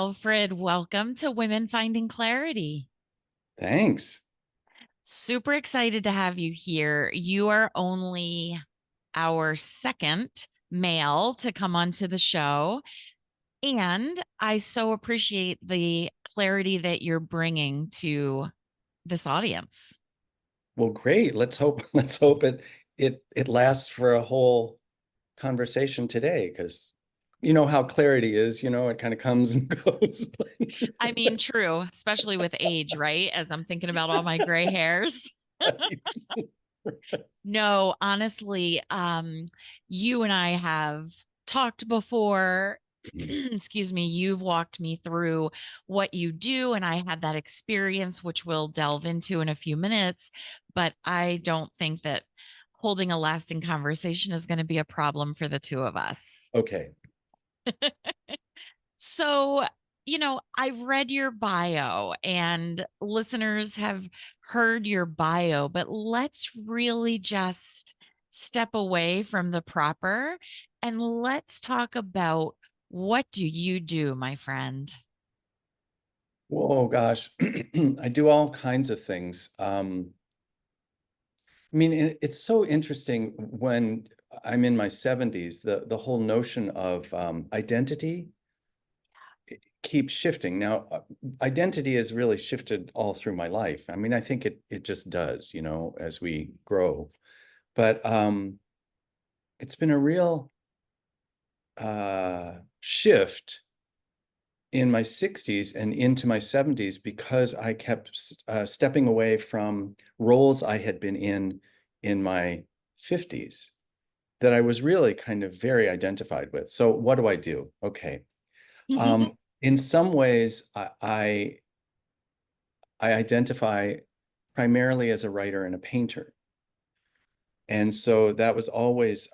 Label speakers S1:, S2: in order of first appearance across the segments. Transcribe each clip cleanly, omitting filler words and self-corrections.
S1: Alfred, welcome to Women Finding Clarity.
S2: Thanks.
S1: Super excited to have you here. You are only our second male to come onto the show, and I so appreciate the clarity that you're bringing to this audience.
S2: Well, great. Let's hope it lasts for a whole conversation today, because you know how clarity is, it kind of comes and goes.
S1: I mean, true, especially with age, right? As I'm thinking about all my gray hairs.
S2: Right.
S1: No, honestly, you and I have talked before. Excuse me, you've walked me through what you do, and I had that experience, which we'll delve into in a few minutes. But I don't think that holding a lasting conversation is going to be a problem for the two of us.
S2: Okay.
S1: So, I've read your bio and listeners have heard your bio, but let's really just step away from the proper and let's talk about what do you do, my friend?
S2: Whoa, gosh. I do all kinds of things. I mean, it's so interesting when I'm in my 70s, the whole notion of identity keeps shifting. Now, identity has really shifted all through my life. I mean, I think it just does, as we grow. But it's been a real shift in my 60s and into my 70s because I kept stepping away from roles I had been in my 50s that I was really kind of very identified with. So what do I do? Okay. In some ways, I identify primarily as a writer and a painter. And so that was always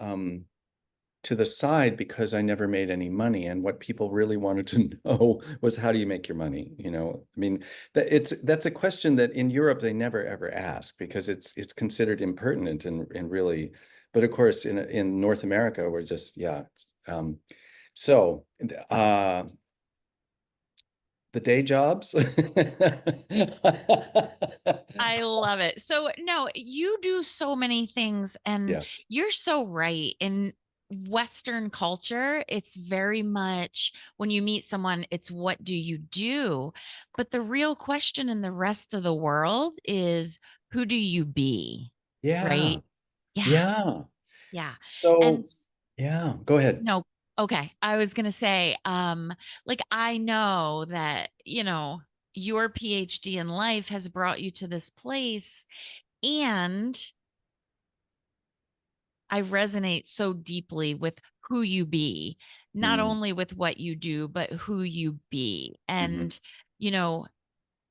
S2: to the side because I never made any money. And what people really wanted to know was, how do you make your money? I mean, that's a question that in Europe they never ever ask, because it's considered impertinent and really, but of course in North America we're just, yeah. So the day jobs.
S1: I love it. So, no, you do so many things, and
S2: Yeah.
S1: you're so right. In Western culture, it's very much when you meet someone, it's what do you do? But the real question in the rest of the world is who do you be?
S2: Yeah.
S1: Right? Yeah.
S2: Yeah.
S1: Yeah. And
S2: So, yeah, go ahead.
S1: no, okay. I was gonna say, like I know that, your PhD in life has brought you to this place, and I resonate so deeply with who you be, not
S2: Mm,
S1: only with what you do, but who you be.
S2: mhm,
S1: And, you know,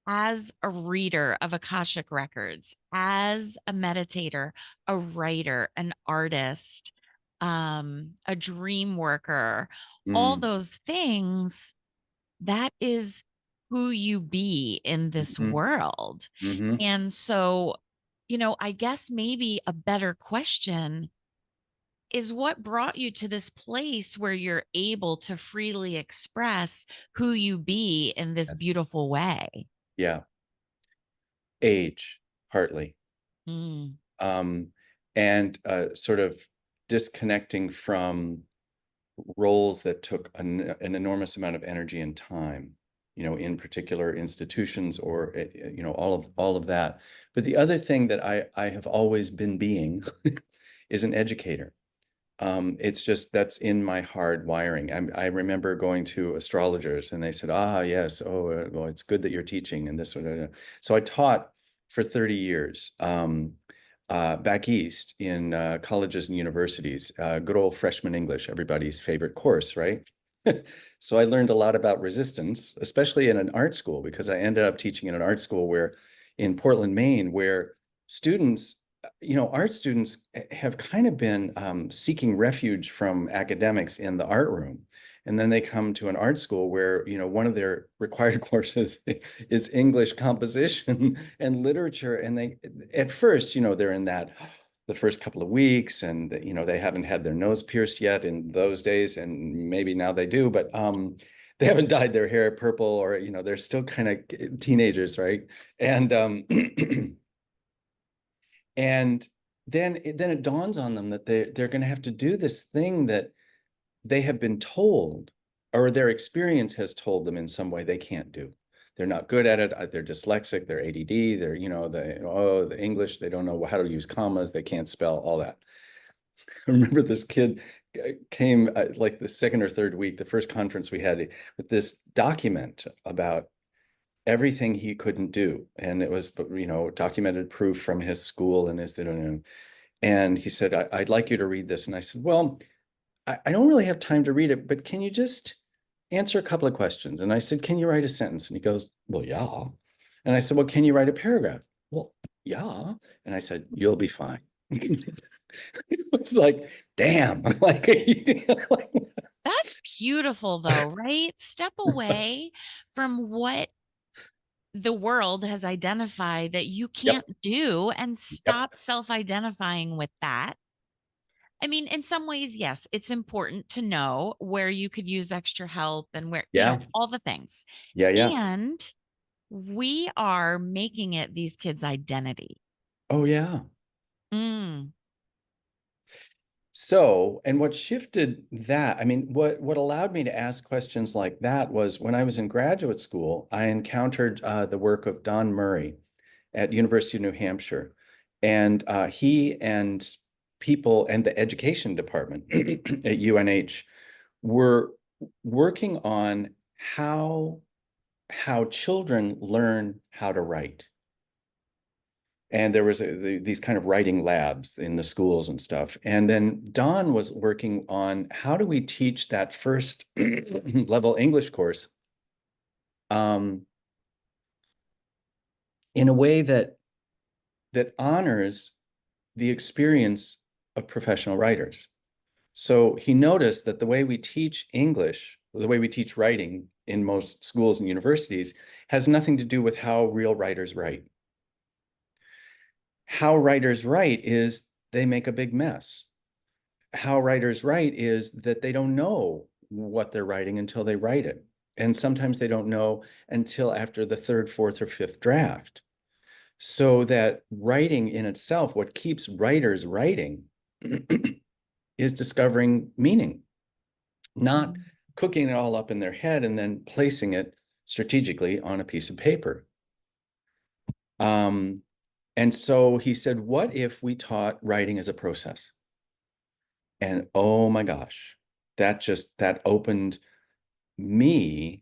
S1: as a reader of Akashic records, as a meditator, a writer, an artist, a dream worker, all
S2: mm,
S1: those things, that is who you be in this
S2: mhm,
S1: world.
S2: mhm.
S1: And so, I guess maybe a better question is what brought you to this place where you're able to freely express who you be in this
S2: Yes.
S1: beautiful way?
S2: Yeah. Age, partly.
S1: Mm.
S2: Um, and sort of disconnecting from roles that took an enormous amount of energy and time, in particular institutions, or all of that. But the other thing that I have always been being is an educator. It's just that's in my hard wiring. I remember going to astrologers and they said, yes, oh, well, it's good that you're teaching and this one. So I taught for 30 years back east in colleges and universities, good old freshman English, everybody's favorite course, right? So I learned a lot about resistance, especially in an art school, because I ended up teaching in an art school in Portland, Maine, where students, art students have kind of been seeking refuge from academics in the art room. And then they come to an art school where, one of their required courses is English composition and literature. And at first, they're in that the first couple of weeks, and they haven't had their nose pierced yet in those days, and maybe now they do, but they haven't dyed their hair purple, or they're still kind of teenagers, right? And and then it dawns on them that they're going to have to do this thing that they have been told, or their experience has told them in some way they can't do. They're not good at it. They're dyslexic. They're ADD. The English. They don't know how to use commas. They can't spell all that. I remember this kid came like the second or third week, the first conference we had, with this document about everything he couldn't do, and it was documented proof from his school and his and he said, I'd like you to read this. And I said, well, I don't really have time to read it, but can you just answer a couple of questions? And I said, can you write a sentence? And he goes, well, yeah. And I said, well, can you write a paragraph? Well, yeah. And I said, you'll be fine. It was like, damn, like,
S1: That's beautiful though, right? Step away from what the world has identified that you
S2: yep,
S1: can't do and
S2: yep,
S1: stop self-identifying with that. I mean, in some ways, yes, it's important to know where you could use extra help and where,
S2: yeah,
S1: all the things.
S2: yeah, yeah.
S1: And we are making it these kids' identity.
S2: Oh, yeah.
S1: Mm,
S2: So, and what shifted that, I mean, what allowed me to ask questions like that was when I was in graduate school, I encountered the work of Don Murray at University of New Hampshire, and he and people and the education department at UNH were working on how children learn how to write. And there was these kind of writing labs in the schools and stuff. And then Don was working on how do we teach that first level English course um, in a way that honors the experience of professional writers. So he noticed that the way we teach English, the way we teach writing in most schools and universities, has nothing to do with how real writers write. How writers write is they make a big mess. How writers write is that they don't know what they're writing until they write it. And sometimes they don't know until after the third, fourth, or fifth draft. So that writing in itself, what keeps writers writing is discovering meaning, not cooking it all up in their head and then placing it strategically on a piece of paper. And so he said, what if we taught writing as a process? And oh my gosh, that opened me,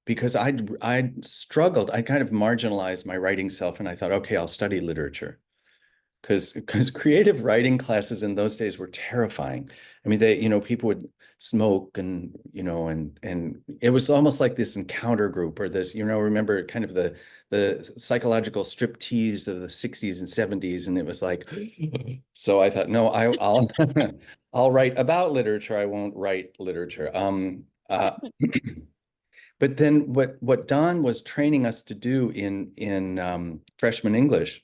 S2: because I'd struggled. I kind of marginalized my writing self, and I thought, okay, I'll study literature. Because creative writing classes in those days were terrifying. I mean, people would smoke and it was almost like this encounter group, or this, remember kind of the psychological striptease of the 60s and 70s. And it was like, so I thought, no, I'll I'll write about literature. I won't write literature. But then what Don was training us to do in freshman English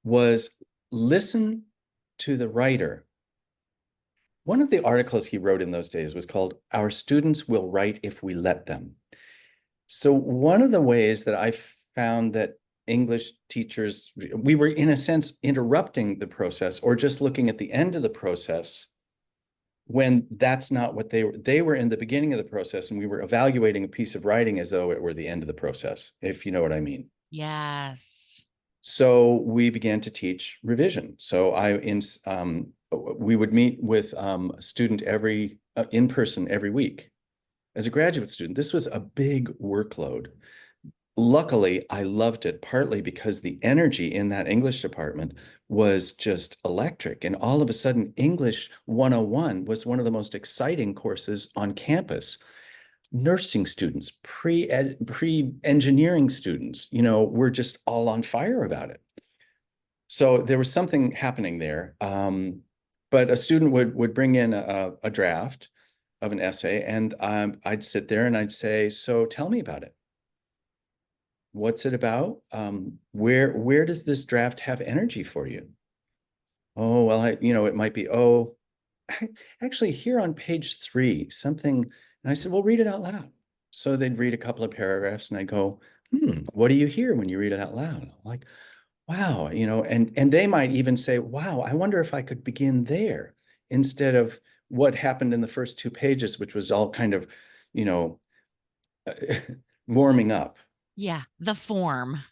S2: was listen to the writer. One of the articles he wrote in those days was called "Our Students Will Write If We Let Them." So one of the ways that I found that English teachers, we were in a sense interrupting the process or just looking at the end of the process, when that's not what they were in the beginning of the process, and we were evaluating a piece of writing as though it were the end of the process, if you know what I mean.
S1: yes.
S2: So we began to teach revision. So we would meet with a student in person every week. As a graduate student, this was a big workload. Luckily, I loved it, partly because the energy in that English department was just electric. And all of a sudden, English 101 was one of the most exciting courses on campus. Nursing students, pre-engineering students, were just all on fire about it. So there was something happening there. But a student would bring in a draft of an essay, and I'd sit there and I'd say, so tell me about it. What's it about? Where does this draft have energy for you? Oh, well, it might be, actually here on page 3, something, and I said, well, read it out loud. So they'd read a couple of paragraphs and I go, what do you hear when you read it out loud? I'm like, wow, and they might even say, wow, I wonder if I could begin there instead of what happened in the first 2 pages, which was all kind of, you know, warming up.
S1: Yeah, the form.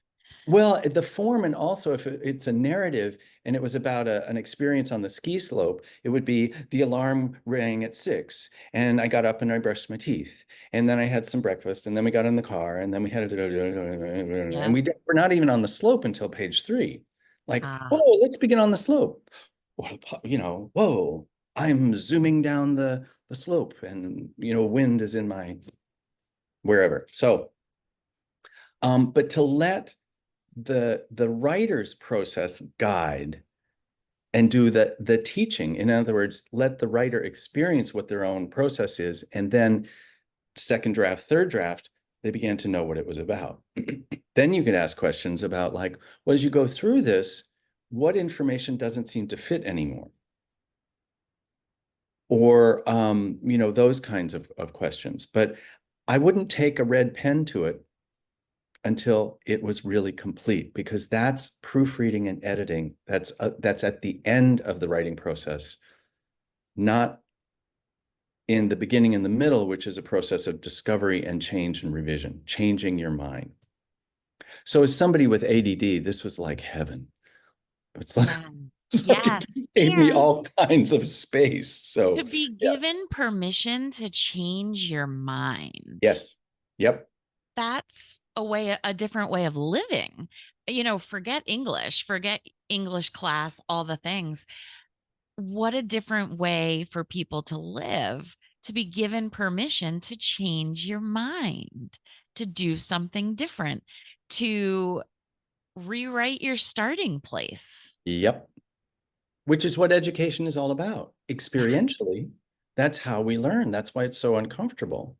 S2: Well, the form, and also if it's a narrative and it was about an experience on the ski slope, it would be the alarm rang at 6 and I got up and I brushed my teeth and then I had some breakfast and then we got in the car and then we had and
S1: Yeah.
S2: we're not even on the slope until page 3. Like,
S1: Ah,
S2: whoa, let's begin on the slope. Whoa, I'm zooming down the slope and wind is in my wherever. So, but to let the writer's process guide and do the teaching. In other words, let the writer experience what their own process is, and then second draft, third draft, they began to know what it was about. Then you could ask questions about, like, well, as you go through this, what information doesn't seem to fit anymore? Or those kinds of questions. But I wouldn't take a red pen to it until it was really complete, because that's proofreading and editing. That's at the end of the writing process, not in the beginning and the middle, which is a process of discovery and change and revision, changing your mind. So as somebody with ADD, this was like heaven. It's like,
S1: yeah.
S2: it's like
S1: Yes.
S2: it gave me
S1: And
S2: all kinds of space.
S1: to
S2: So
S1: be
S2: yeah,
S1: given permission to change your mind.
S2: yes, yep,
S1: That's a different way of living. Forget English, forget English class, all the things. What a different way for people to live, to be given permission to change your mind, to do something different, to rewrite your starting place.
S2: yep. Which is what education is all about.
S1: Yeah.
S2: Experientially, that's how we learn. That's why it's so uncomfortable.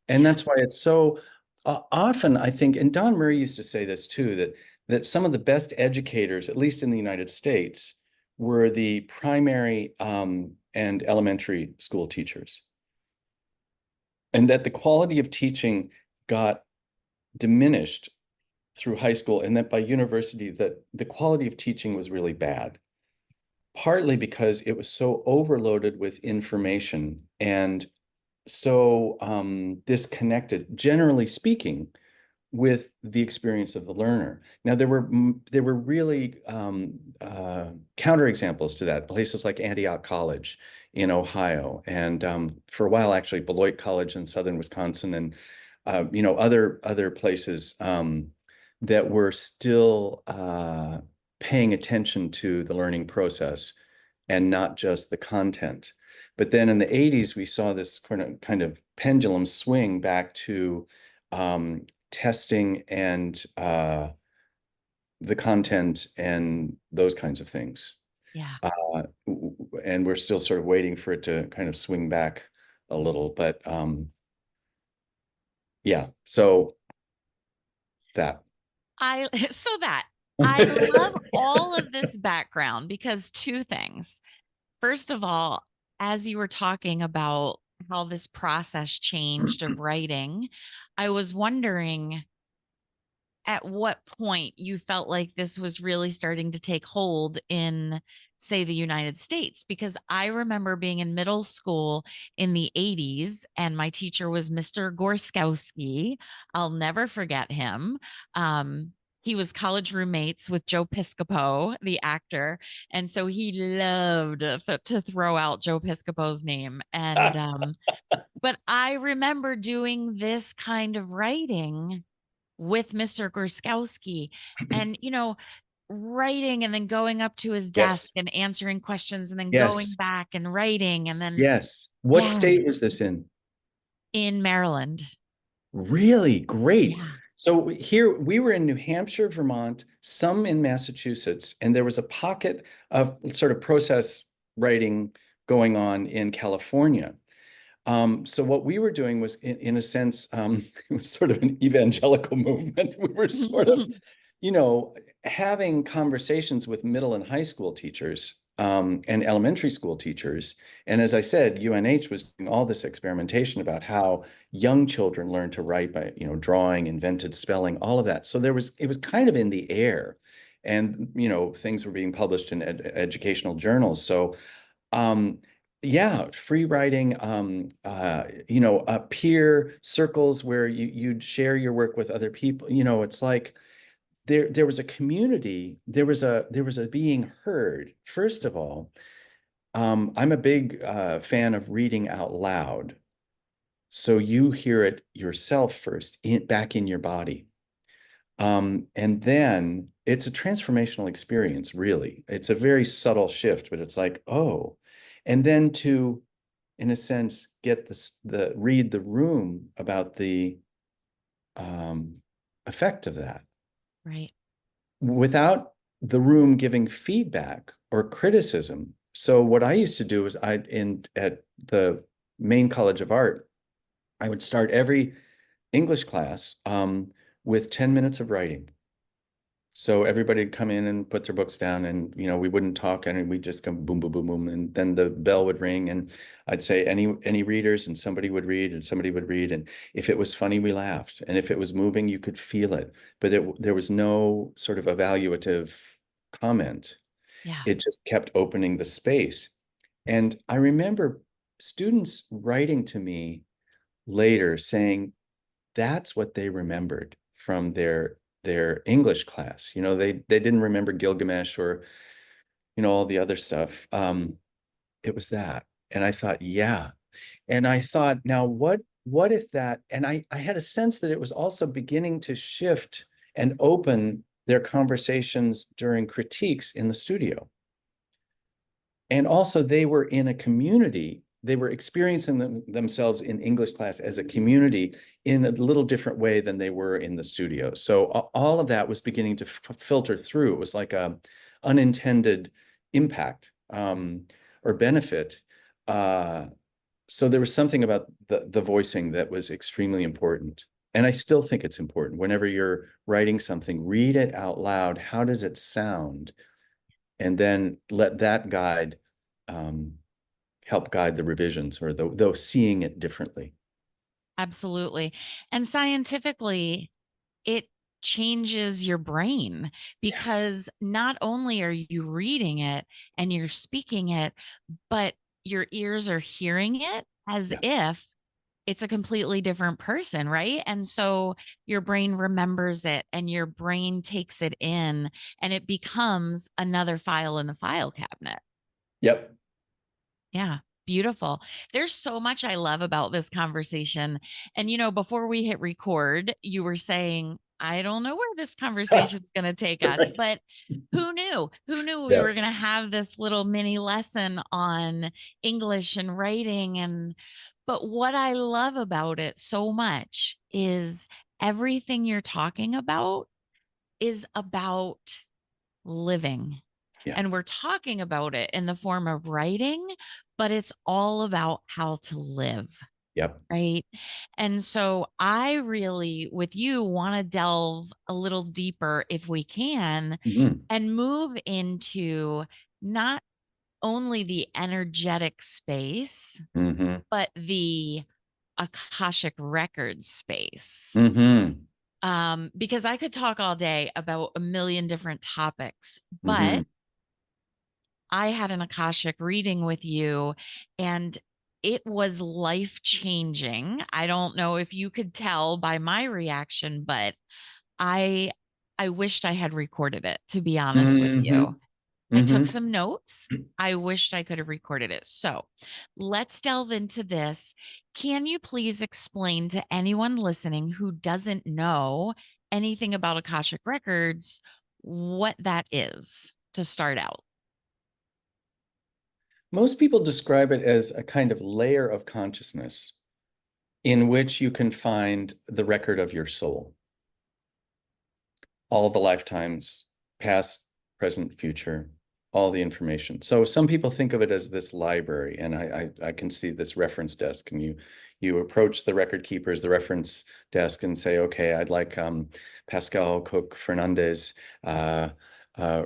S2: And
S1: Yeah.
S2: that's why it's so often, I think, and Don Murray used to say this too, that some of the best educators, at least in the United States, were the primary and elementary school teachers. And that the quality of teaching got diminished through high school, and that by university, that the quality of teaching was really bad, partly because it was so overloaded with information and so disconnected, generally speaking, with the experience of the learner. Now, there were really counterexamples to that, places like Antioch College in Ohio, and for a while, actually, Beloit College in southern Wisconsin, and other places that were still paying attention to the learning process and not just the content. But then in the 80s, we saw this kind of pendulum swing back to testing and the content and those kinds of things.
S1: Yeah.
S2: Uh, and we're still sort of waiting for it to kind of swing back a little, but yeah, so that.
S1: I so that I love all of this background because two things. First of all, as you were talking about how this process changed of writing, I was wondering at what point you felt like this was really starting to take hold in, say, the United States. Because I remember being in middle school in the 80s, and my teacher was Mr. Gorskowski. I'll never forget him. He was college roommates with Joe Piscopo, the actor. And so he loved to throw out Joe Piscopo's name. But I remember doing this kind of writing with Mr. Gorskowski and, writing and then going up to his desk
S2: Yes,
S1: and answering questions and then going
S2: yes,
S1: back and writing. And then,
S2: yes. What
S1: yeah,
S2: state was this in?
S1: in Maryland.
S2: Really great.
S1: Yeah.
S2: So here we were in New Hampshire, Vermont, some in Massachusetts, and there was a pocket of sort of process writing going on in California. So what we were doing was, in a sense, it was sort of an evangelical movement. We were sort of, you know, having conversations with middle and high school teachers and elementary school teachers. And as I said, UNH was doing all this experimentation about how young children learn to write by, drawing, invented spelling, all of that. So it was kind of in the air, and, things were being published in educational journals. So, yeah, free writing, peer circles where you'd share your work with other people. It's like there was a community, there was a being heard. First of all, I'm a big fan of reading out loud. So you hear it yourself first, back in your body. And then it's a transformational experience, really. It's a very subtle shift, but it's like, oh, and then to, in a sense, get read the room about the um, effect of that
S1: Right.
S2: without the room giving feedback or criticism. So what I used to do is at the main College of Art, I would start every English class with 10 minutes of writing. So everybody would come in and put their books down, and we wouldn't talk, and we'd just go boom, boom, boom, boom, and then the bell would ring, and I'd say any readers, and somebody would read, and if it was funny, we laughed, and if it was moving, you could feel it, but there was no sort of evaluative comment.
S1: Yeah.
S2: It just kept opening the space, and I remember students writing to me later saying that's what they remembered from their English class. They didn't remember Gilgamesh or, all the other stuff. It was that. And I thought, yeah. And I thought, now what if that, and I had a sense that it was also beginning to shift and open their conversations during critiques in the studio. And also they were in a community. They were experiencing themselves in English class as a community in a little different way than they were in the studio. So all of that was beginning to filter through. It was like a unintended impact or benefit. So there was something about the voicing that was extremely important. And I still think it's important. Whenever you're writing something, read it out loud. How does it sound? And then let that help guide the revisions, or though seeing it differently.
S1: Absolutely. And scientifically, it changes your brain,
S2: Yeah.
S1: because not only are you reading it and you're speaking it, but your ears are hearing it as
S2: Yeah.
S1: if it's a completely different person, right? And so your brain remembers it, and your brain takes it in, and it becomes another file in the file cabinet.
S2: Yep.
S1: Yeah, beautiful. There's so much I love about this conversation. And, before we hit record, you were saying, I don't know where this conversation's going to take us,
S2: Right.
S1: but who knew? Who knew we
S2: Yeah.
S1: were going to have this little mini lesson on English and writing? But what I love about it so much is everything you're talking about is about living.
S2: Yeah.
S1: And we're talking about it in the form of writing, but it's all about how to live.
S2: Yep.
S1: Right. And so I really, with you, want to delve a little deeper, if we can,
S2: Hmm.
S1: and move into not only the energetic space,
S2: Hmm.
S1: but the Akashic record space.
S2: Hmm.
S1: Because I could talk all day about a million different topics,
S2: Hmm.
S1: but I had an Akashic reading with you, and it was life changing. I don't know if you could tell by my reaction, but I I wished I had recorded it, to be honest with
S2: Hmm.
S1: you. I took
S2: Hmm.
S1: some notes. I wished I could have recorded it. So let's delve into this. Can you please explain to anyone listening who doesn't know anything about Akashic Records what that is, to start out?
S2: Most people describe it as a kind of layer of consciousness in which you can find the record of your soul, all the lifetimes, past, present, future, all the information. So some people think of it as this library, and I can see this reference desk, and you approach the record keepers, the reference desk, and say, okay, I'd like Pascal Cook Fernandez,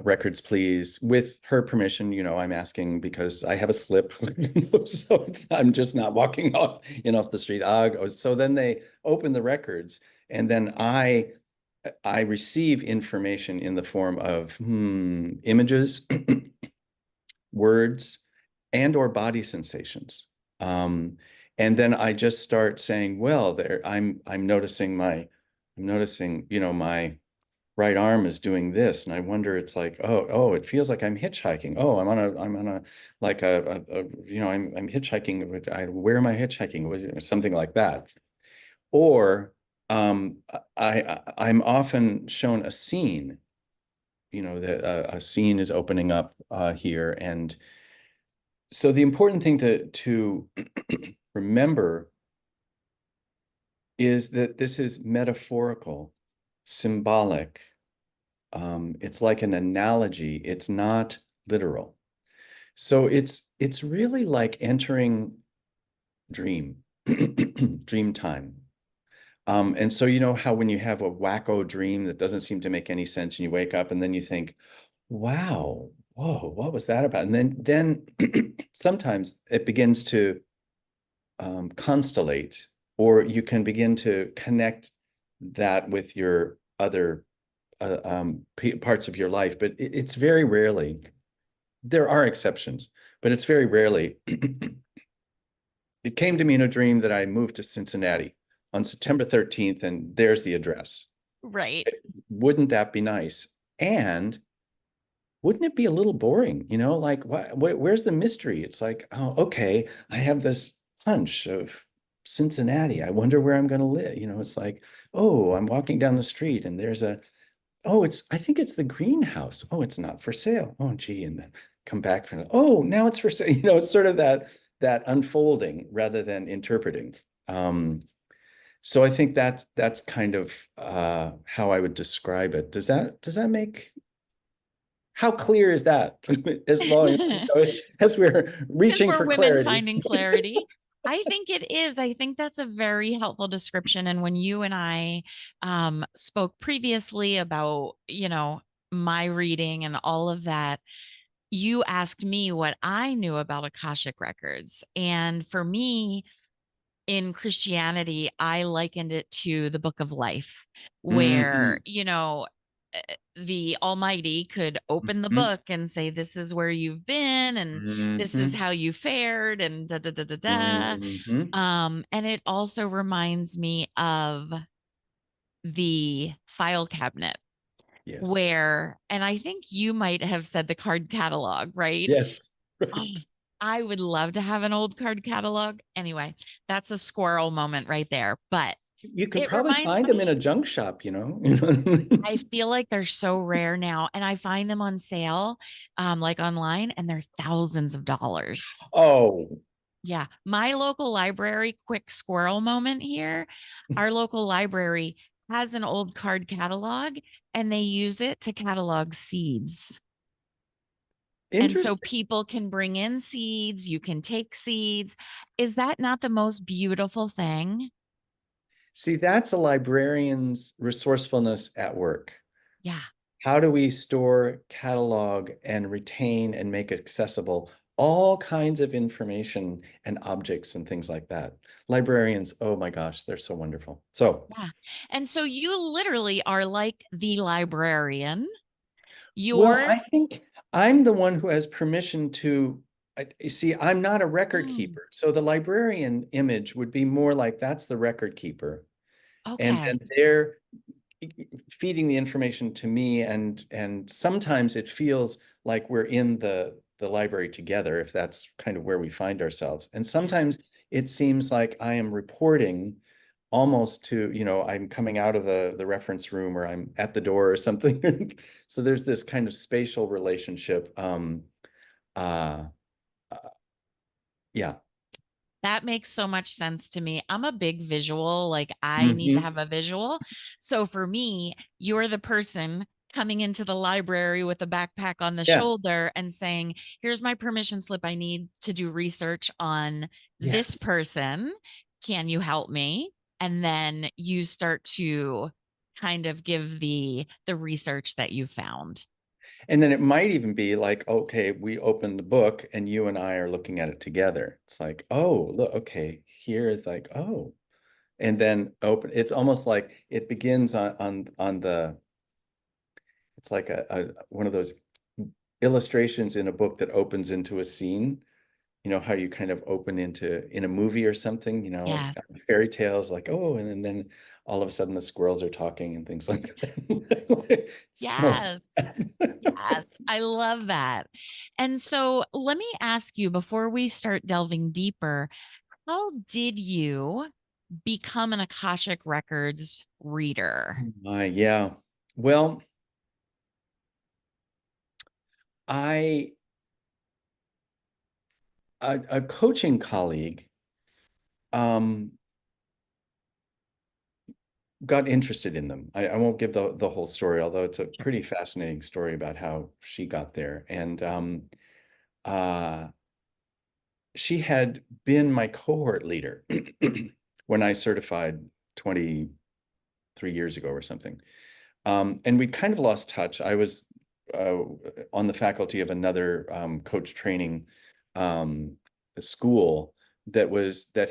S2: records, please. With her permission, I'm asking because I have a slip, so I'm just not walking off the street. So then they open the records, and then I receive information in the form of images, words, and or body sensations. Um, and then I just start saying, well, I'm noticing my right arm is doing this, and I wonder, it's like, oh, it feels like I'm hitchhiking. Oh, I'm on a like I'm hitchhiking. Where am I hitchhiking? Something like that. Or I'm often shown a scene, that a scene is opening up here. And so the important thing to remember is that this is metaphorical, symbolic. It's like an analogy. It's not literal. So it's really like entering dream, dream time. And so you know how when you have a wacko dream that doesn't seem to make any sense, and you wake up and then you think, wow, whoa, what was that about? And then sometimes it begins to constellate, or you can begin to connect that with your other parts of your life. But it's very rarely, there are exceptions, but it's very rarely. It came to me in a dream that I moved to Cincinnati on September 13th, and there's the address.
S1: Right.
S2: Wouldn't that be nice? And wouldn't it be a little boring? Like, where's the mystery? It's like, oh, okay, I have this hunch of Cincinnati. I wonder where I'm going to live. It's like, oh, I'm walking down the street and I think it's the greenhouse. Oh, it's not for sale. Oh, gee. And then come back from, oh, now it's for sale. It's sort of that unfolding rather than interpreting. So I think that's kind of how I would describe it. Does that make how clear is that? As long as we're
S1: Since
S2: reaching
S1: we're
S2: for
S1: women
S2: clarity.
S1: finding clarity, I think it is. I think that's a very helpful description. And when you and I spoke previously about, my reading and all of that, you asked me what I knew about Akashic records. And for me, in Christianity, I likened it to the book of life, where,
S2: Mhm,
S1: the Almighty could open the
S2: mhm,
S1: book and say, this is where you've been, and this is
S2: mhm,
S1: how you fared, and da da da da da.
S2: mhm.
S1: And it also reminds me of the file cabinet
S2: Yes.
S1: where, and I think you might have said the card catalog, right?
S2: Yes.
S1: Oh,
S2: Right.
S1: I would love to have an old card catalog. Anyway, that's a squirrel moment right there. But
S2: You can
S1: it
S2: probably
S1: reminds
S2: find them in a
S1: me,
S2: junk shop.
S1: I feel like they're so rare now, and I find them on sale, like online, and they're thousands of dollars.
S2: Oh,
S1: Yeah. My local library, quick squirrel moment here. Our local library has an old card catalog, and they use it to catalog seeds. And so
S2: interesting.
S1: people can bring in seeds, you can take seeds. Is that not the most beautiful thing?
S2: See, that's a librarian's resourcefulness at work.
S1: Yeah.
S2: How do we store, catalog, and retain and make accessible all kinds of information and objects and things like that? Librarians, oh my gosh, they're so wonderful. So,
S1: Yeah. And so you literally are like the librarian.
S2: well,
S1: You're
S2: I think I'm the one who has permission to. You see, I'm not a record
S1: mm,
S2: keeper. So the librarian image would be more like that's the record keeper. And
S1: okay.
S2: then they're feeding the information to me, and sometimes it feels like we're in the library together, if that's kind of where we find ourselves. And
S1: Yeah.
S2: sometimes it seems like I am reporting almost to, I'm coming out of the reference room, or I'm at the door or something. So there's this kind of spatial relationship. Uh, uh yeah.
S1: That makes so much sense to me. I'm a big visual, like I need to
S2: Mhm.
S1: have a visual. So for me, you're the person coming into the library with a backpack on the
S2: Yeah.
S1: shoulder and saying, here's my permission slip. I need to do research on this
S2: Yes.
S1: person. Can you help me? And then you start to kind of give the research that you found.
S2: And then it might even be like, okay, we open the book and you and I are looking at it together. It's like, oh, look, okay, here is like, oh, and then open. It's almost like it begins on the, it's like a one of those illustrations in a book that opens into a scene. You know how you kind of open into in a movie or something,
S1: Yes.
S2: fairy tales, like, oh, and then all of a sudden the squirrels are talking and things like that. It's kind
S1: Yes.
S2: of
S1: Yes. I love that. And so let me ask you before we start delving deeper, how did you become an Akashic Records reader?
S2: my, yeah. Well, I a coaching colleague um got interested in them. I won't give the whole story, although it's a
S1: Sure.
S2: pretty fascinating story about how she got there. And uh, she had been my cohort leader when I certified 23 years ago or something. And we'd kind of lost touch. I was uh, on the faculty of another coach training um, school that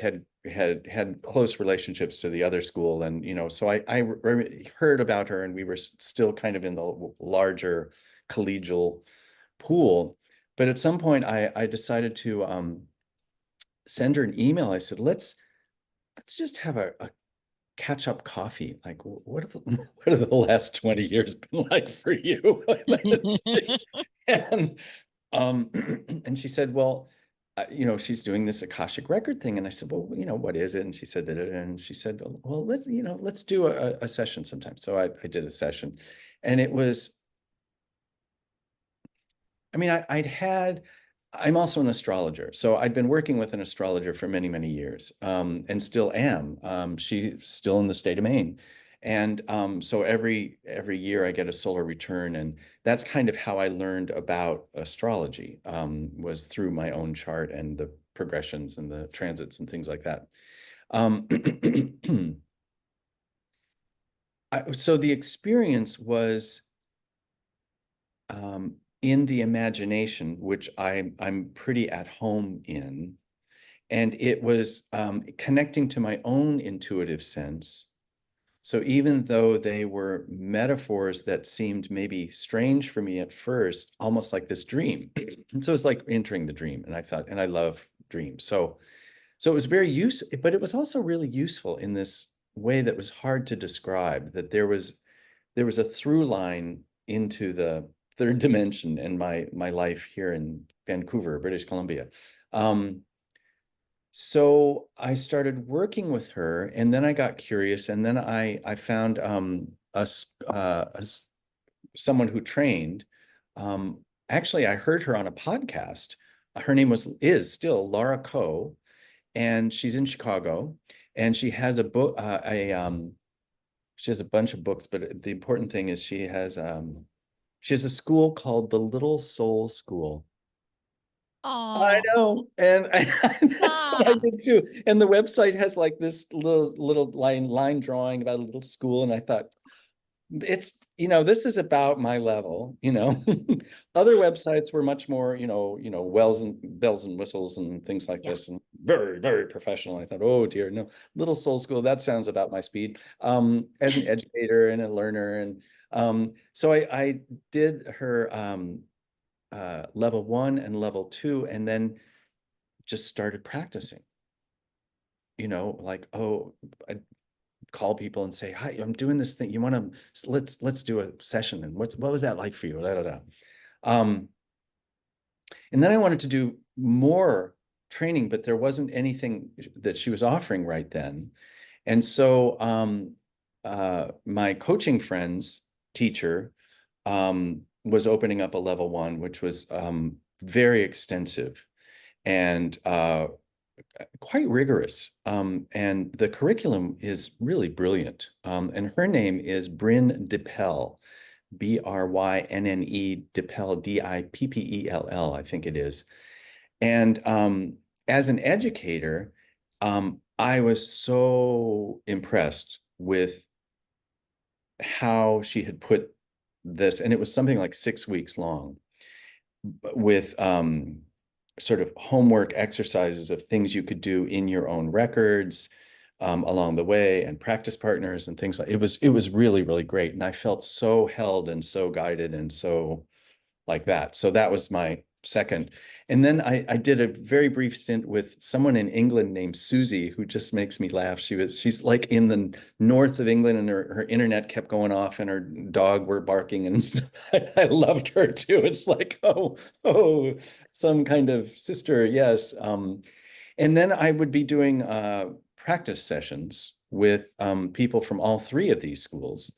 S2: had close relationships to the other school, and so I heard about her, and we were still kind of in the larger collegial pool. But at some point, I decided to send her an email. I said, let's just have a catch up coffee. Like, what are the what are the last 20 years been like for you? And um, and she said, well, she's doing this Akashic record thing. And I said, well, what is it? And she said that, and she said, well, let's do a session sometime. So I did a session, and it was, I mean, I'm also an astrologer. So I'd been working with an astrologer for many, many years, and still am. She's still in the state of Maine. And so every year I get a solar return. And that's kind of how I learned about astrology, was through my own chart and the progressions and the transits and things like that. Um, so the experience was in the imagination, which I'm pretty at home in, and it was connecting to my own intuitive sense. So even though they were metaphors that seemed maybe strange for me at first, almost like this dream. So it's like entering the dream, and I thought, and I love dreams. So it was very useful, but it was also really useful in this way that was hard to describe, that there was a through line into the third dimension in my life here in Vancouver, British Columbia. Um, so I started working with her, and then I got curious, and then I found someone who trained. Actually, I heard her on a podcast. Her name is still Laura Coe, and she's in Chicago, and she has a book, she has a bunch of books, but the important thing is she has a school called the Little Soul School. I
S1: Oh,
S2: know, and that's what I
S1: stop.
S2: did too. And the website has like this little line drawing about a little school, and I thought, it's this is about my level. Other websites were much more wells and bells and whistles and things like
S1: Yeah.
S2: this, and very, very professional. I thought, oh dear, no. Little Soul School, that sounds about my speed, as an educator and a learner. And so I did her level 1 and level 2, and then just started practicing, like, oh, I call people and say, hi, I'm doing this thing. You want to, let's do a session. And what was that like for you? Da, da, da. Um, and then I wanted to do more training, but there wasn't anything that she was offering right then. And so my coaching friend's teacher was opening up a level 1, which was very extensive and quite rigorous. And the curriculum is really brilliant. And her name is Bryn DePell, Brynne DePell, Dippell, I think it is. And as an educator, I was so impressed with how she had put this, and it was something like 6 weeks long with sort of homework exercises of things you could do in your own records along the way, and practice partners and things like it was really, really great. And I felt so held and so guided and so like that. So that was my second. And then I did a very brief stint with someone in England named Susie, who just makes me laugh. She's like in the north of England, and her internet kept going off and her dog were barking and stuff. I loved her too. It's like, oh, some kind of sister. Yes. And then I would be doing practice sessions with people from all three of these schools.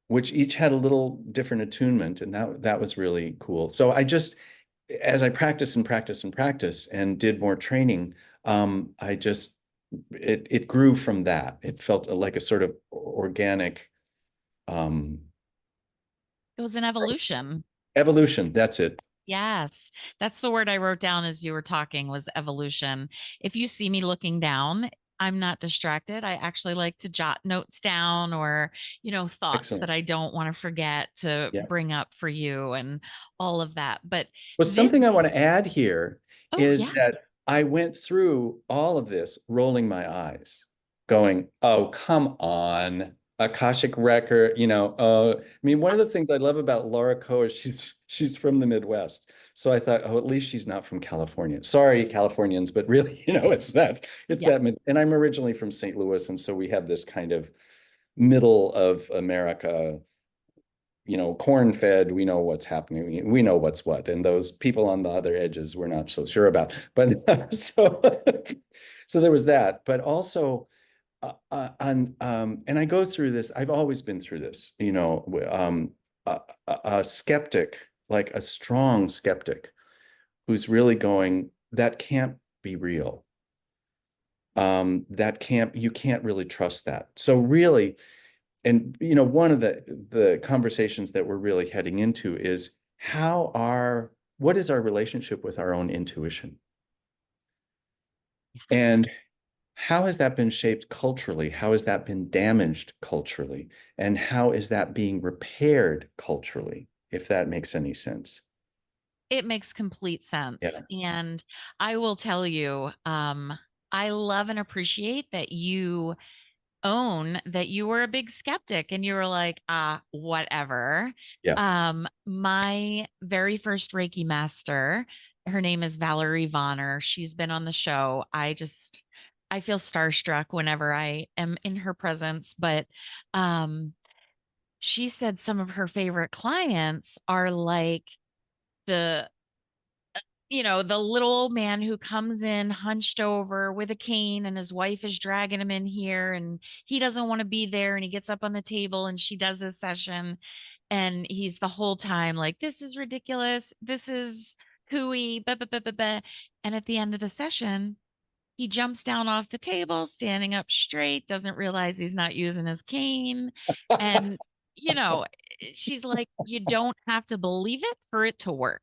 S2: Which each had a little different attunement, and that was really cool. So I just, as I practiced and practiced and practiced and did more training, I just it grew from that. It felt like a sort of organic
S1: It was an evolution.
S2: evolution. That's it.
S1: Yes, that's the word I wrote down as you were talking was evolution. If you see me looking down, I'm not distracted. I actually like to jot notes down or, thoughts that
S2: Excellent.
S1: I don't want to forget to
S2: Yeah.
S1: bring up for you and all of that. But
S2: Well,
S1: this,
S2: something I want to add here
S1: oh,
S2: is
S1: yeah,
S2: that I went through all of this rolling my eyes, going, "Oh, come on, Akashic record." I mean, one of the things I love about Laura Coe is she's from the Midwest. So I thought, oh, at least she's not from California. Sorry, Californians, but really, it's
S1: yeah,
S2: that mid, and I'm originally from St. Louis, and so we have this kind of middle of America, corn fed, we know what's happening. We know what's what. And those people on the other edges, we're not so sure about. But so there was that. But also, and I go through this, I've always been through this, a skeptic, like a strong skeptic who's really going, that can't be real. You can't really trust that. So really, and one of the conversations that we're really heading into is what is our relationship with our own intuition, and how has that been shaped culturally, how has that been damaged culturally, and how is that being repaired culturally, if that makes any sense.
S1: it makes complete sense.
S2: Yeah.
S1: And I will tell you, I love and appreciate that you own that you were a big skeptic and you were like, whatever.
S2: Yeah.
S1: My very first Reiki master, her name is Valerie Vonner. She's been on the show. I feel starstruck whenever I am in her presence, but um, she said some of her favorite clients are like the the little old man who comes in hunched over with a cane and his wife is dragging him in here and he doesn't want to be there and he gets up on the table and she does a session and he's the whole time like, this is ridiculous. This is hooey, blah, blah, blah, blah, blah. And at the end of the session, he jumps down off the table, standing up straight, doesn't realize he's not using his cane. And, you know, she's like, you don't have to believe it for it to work.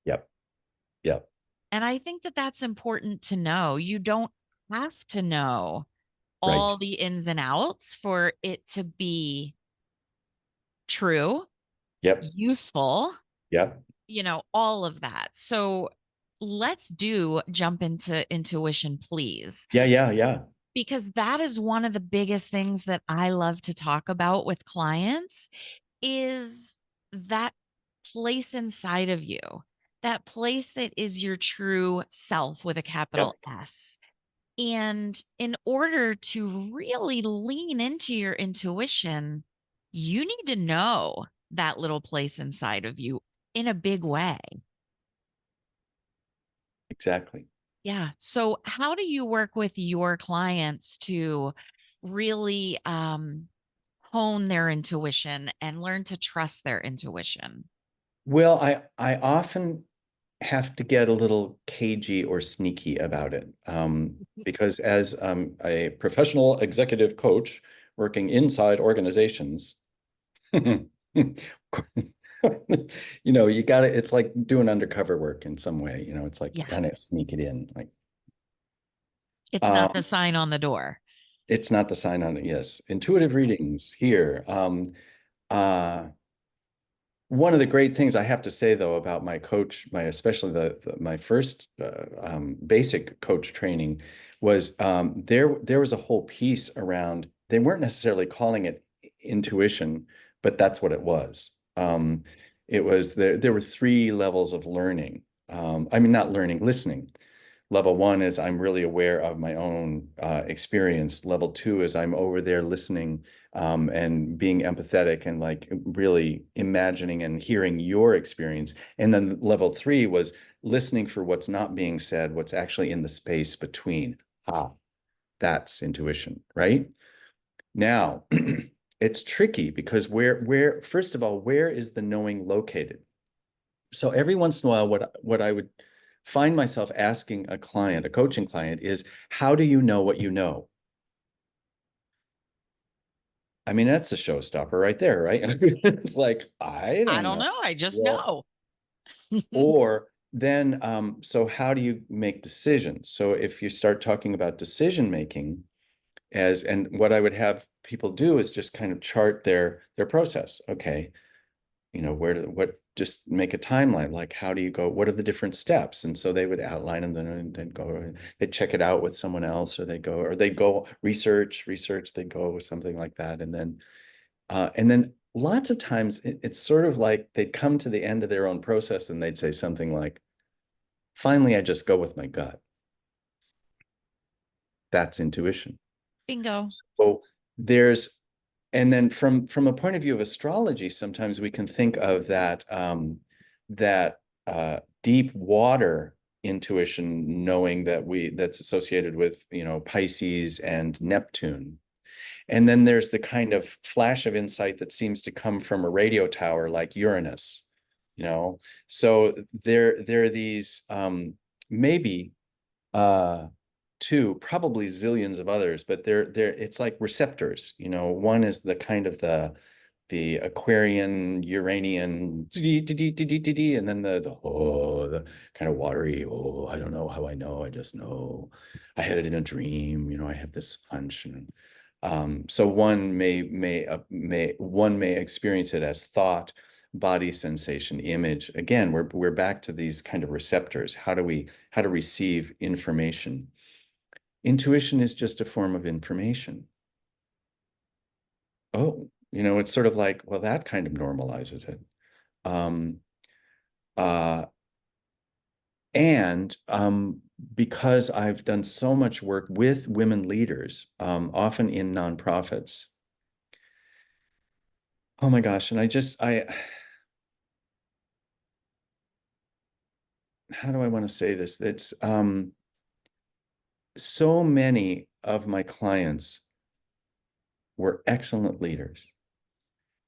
S2: Yep. Yep.
S1: And I think that that's important to know. You don't have to know
S2: Right.
S1: all the ins and outs for it to be true,
S2: Yep.
S1: useful,
S2: Yep.
S1: all of that. So let's do jump into intuition, please,
S2: Yeah. Yeah. Yeah.
S1: because that is one of the biggest things that I love to talk about with clients is that place inside of you, that place that is your true self with a capital
S2: Yep.
S1: S. And in order to really lean into your intuition, you need to know that little place inside of you in a big way.
S2: Exactly.
S1: Yeah. So, how do you work with your clients to really hone their intuition and learn to trust their intuition?
S2: Well, I often have to get a little cagey or sneaky about it, because as a professional executive coach working inside organizations, you got to, it's like doing undercover work in some way, it's like you
S1: Yeah.
S2: kind of sneak it in. Like,
S1: It's not the
S2: um,
S1: sign on the door.
S2: it's not the sign on it. Yes. Intuitive readings here. One of the great things I have to say, though, about my coach, especially my first basic coach training, was there was a whole piece around. They weren't necessarily calling it intuition, but that's what it was. It was there were three levels of learning. I mean, not learning, listening. Level one is I'm really aware of my own experience. Level two is I'm over there listening and being empathetic and like really imagining and hearing your experience. And then level three was listening for what's not being said, what's actually in the space between. Ah, that's intuition, right? Now, it's tricky because first of all, where is the knowing located? So every once in a while, what I would find myself asking a client, a coaching client, is how do you know what you know? I mean, that's a showstopper right there, right? It's like, I
S1: I
S2: don't
S1: don't
S2: know.
S1: know. I just
S2: Well,
S1: know.
S2: or then, so how do you make decisions? So if you start talking about decision making and what I would have people do is just kind of chart their process. Okay, what just make a timeline, like how do you go, what are the different steps? And so they would outline them, then go, they'd check it out with someone else, or they'd go research, they'd go with something like that. And then lots of times it's sort of like they'd come to the end of their own process and they'd say something like, finally, I just go with my gut. That's intuition.
S1: Bingo.
S2: So there's, and then from a point of view of astrology, sometimes we can think of that deep water intuition, knowing that's associated with Pisces and Neptune. And then there's the kind of flash of insight that seems to come from a radio tower like Uranus, you know. So there are these maybe uh two, probably zillions of others, but they're it's like receptors. One is the kind of the Aquarian, Uranian, and then the kind of watery, oh, I don't know how I know, I just know. I had it in a dream, I have this hunch. And so one may experience it as thought, body sensation, image. Again, we're back to these kind of receptors. How to receive information. Intuition is just a form of information. Oh, it's sort of like, well, that kind of normalizes it. Um, uh, and because I've done so much work with women leaders, often in nonprofits. Oh my gosh. And how do I want to say this? It's so many of my clients were excellent leaders,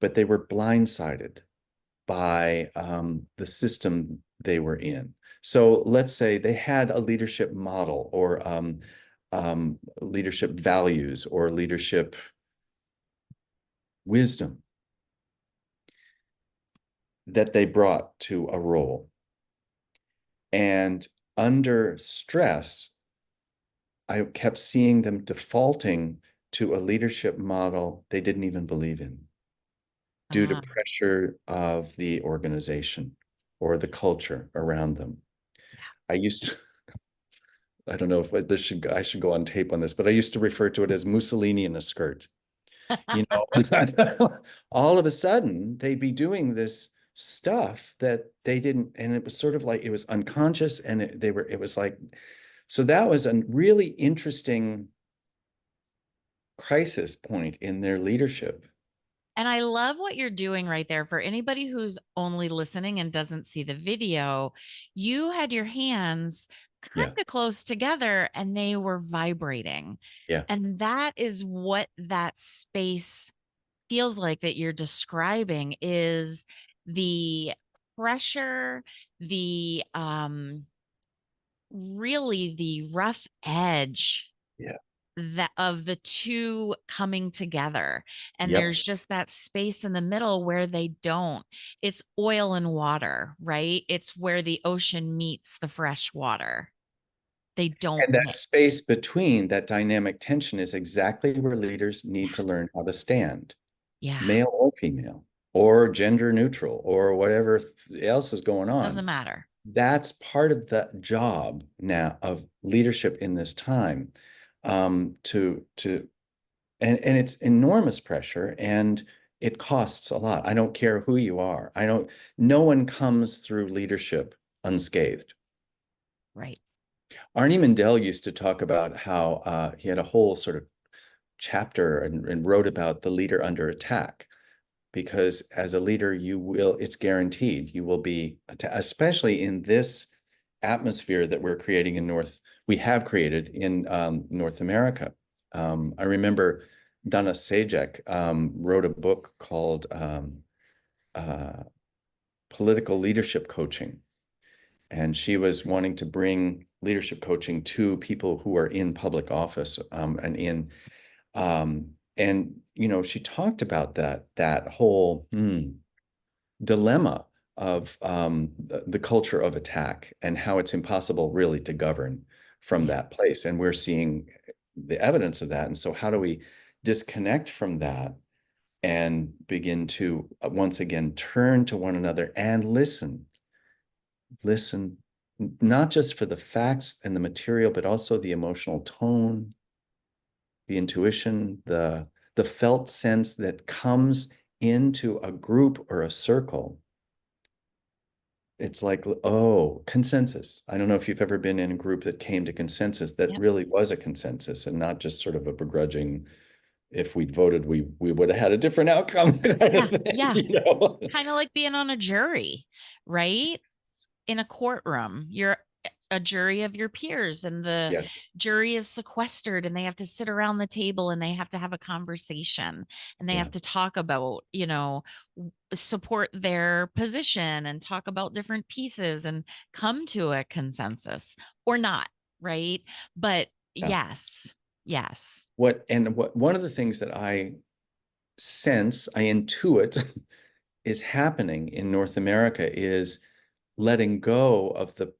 S2: but they were blindsided by the system they were in. So let's say they had a leadership model or leadership values or leadership wisdom that they brought to a role. And under stress, I kept seeing them defaulting to a leadership model they didn't even believe in due to
S1: Ah,
S2: pressure of the organization or the culture around them. I used to, I don't know if I should go on tape on this, but I used to refer to it as Mussolini in a skirt. You know, all of a sudden they'd be doing this stuff that they didn't, and it was sort of like it was unconscious, and it was like, so that was a really interesting crisis point in their leadership.
S1: And I love what you're doing right there. For anybody who's only listening and doesn't see the video, you had your hands kind
S2: Yeah,
S1: of close together and they were vibrating.
S2: yeah,
S1: And that is what that space feels like that you're describing is the pressure, the really the rough edge
S2: yeah,
S1: that of the two coming together, and
S2: yep.
S1: there's just that space in the middle where they don't. It's oil and water, right? It's where the ocean meets the fresh water. They don't
S2: And that
S1: mix.
S2: space between that dynamic tension is exactly where leaders need to learn how to stand,
S1: Yeah.
S2: male or female. or gender neutral or whatever else is going on.
S1: Doesn't matter.
S2: That's part of the job now of leadership in this time, to and it's enormous pressure, and it costs a lot. I don't care who you are. I don't, no one comes through leadership unscathed.
S1: Right.
S2: Arnie Mindell used to talk about how he had a whole sort of chapter and wrote about the leader under attack, because as a leader, you will, it's guaranteed, you will be, especially in this atmosphere that we're creating in we have created in North America. I remember Donna Sajek wrote a book called uh, Political Leadership Coaching. And she was wanting to bring leadership coaching to people who are in public office, and she talked about that whole dilemma of the culture of attack and how it's impossible really to govern from
S1: Yeah.
S2: that place. And we're seeing the evidence of that. And so how do we disconnect from that and begin to once again turn to one another and listen, not just for the facts and the material, but also the emotional tone, the intuition, the felt sense that comes into a group or a circle. It's like, oh, consensus. I don't know if you've ever been in a group that came to consensus that
S1: Yep.
S2: really was a consensus and not just sort of a begrudging, if we'd voted, we would have had a different outcome kind
S1: Yeah.
S2: of thing,
S1: Yeah.
S2: you know?
S1: Kind of like being on a jury, right? In a courtroom. You're a jury of your peers, and the
S2: Yeah,
S1: jury is sequestered, and they have to sit around the table, and they have to have a conversation, and they
S2: yeah,
S1: have to talk about, support their position and talk about different pieces and come to a consensus or not, right? But
S2: yeah.
S1: yes, yes.
S2: What one of the things that I sense, I intuit is happening in North America is letting go of the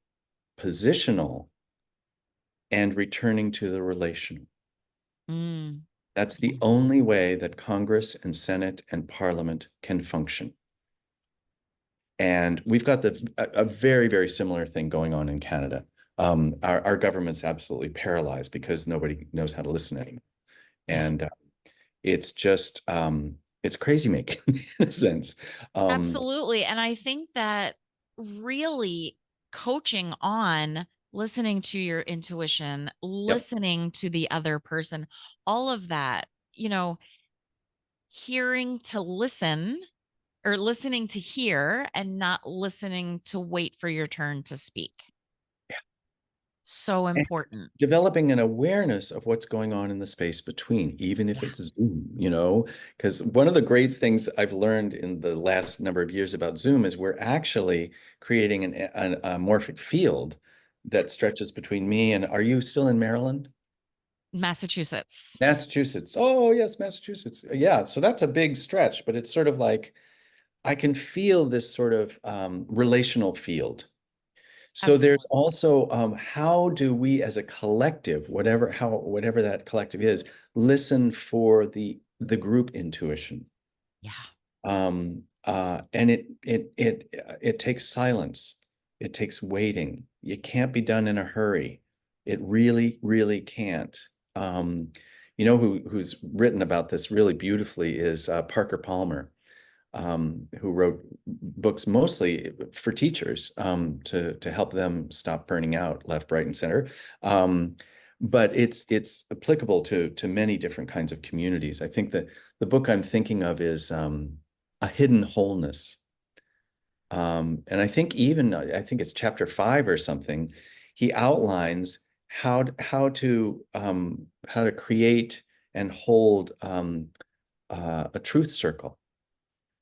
S2: positional and returning to the relational.
S1: Mm,
S2: That's the only way that Congress and Senate and Parliament can function. And we've got a very, very similar thing going on in Canada. Our government's absolutely paralyzed because nobody knows how to listen anymore.
S1: yeah.
S2: And it's just, it's crazy making in a sense.
S1: Absolutely. And I think that really coaching on listening to your intuition,
S2: Yep.
S1: listening to the other person, all of that, hearing to listen or listening to hear and not listening to wait for your turn to speak. So
S2: And
S1: important.
S2: developing an awareness of what's going on in the space between, even if
S1: Yeah.
S2: it's Zoom, because one of the great things I've learned in the last number of years about Zoom is we're actually creating a morphic field that stretches between me and, are you still in Maryland?
S1: Massachusetts.
S2: Massachusetts. Oh, yes, Massachusetts. Yeah, so that's a big stretch, but it's sort of like I can feel this sort of relational field. So there's
S1: Absolutely.
S2: also how do we as a collective, whatever that collective is, listen for the group intuition.
S1: Yeah.
S2: And it takes silence. It takes waiting. It can't be done in a hurry. It really, really can't. Um, who's written about this really beautifully is Parker Palmer, who wrote books mostly for teachers, to help them stop burning out left, right, and center. But it's applicable to many different kinds of communities. I think that the book I'm thinking of is A Hidden Wholeness. And I think it's chapter 5 or something. He outlines how to create and hold a truth circle.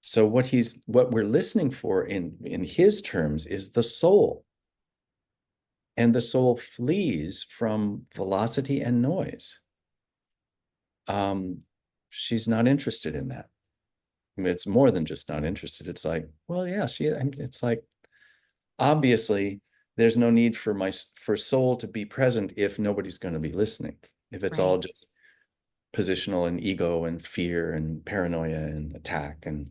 S2: So what we're listening for in his terms is the soul. And the soul flees from velocity and noise. Um, she's not interested in that. I mean, it's more than just not interested. It's like, well, yeah, it's like, obviously, there's no need for soul to be present if nobody's going to be listening. If it's all
S1: Right.
S2: just positional and ego and fear and paranoia and attack and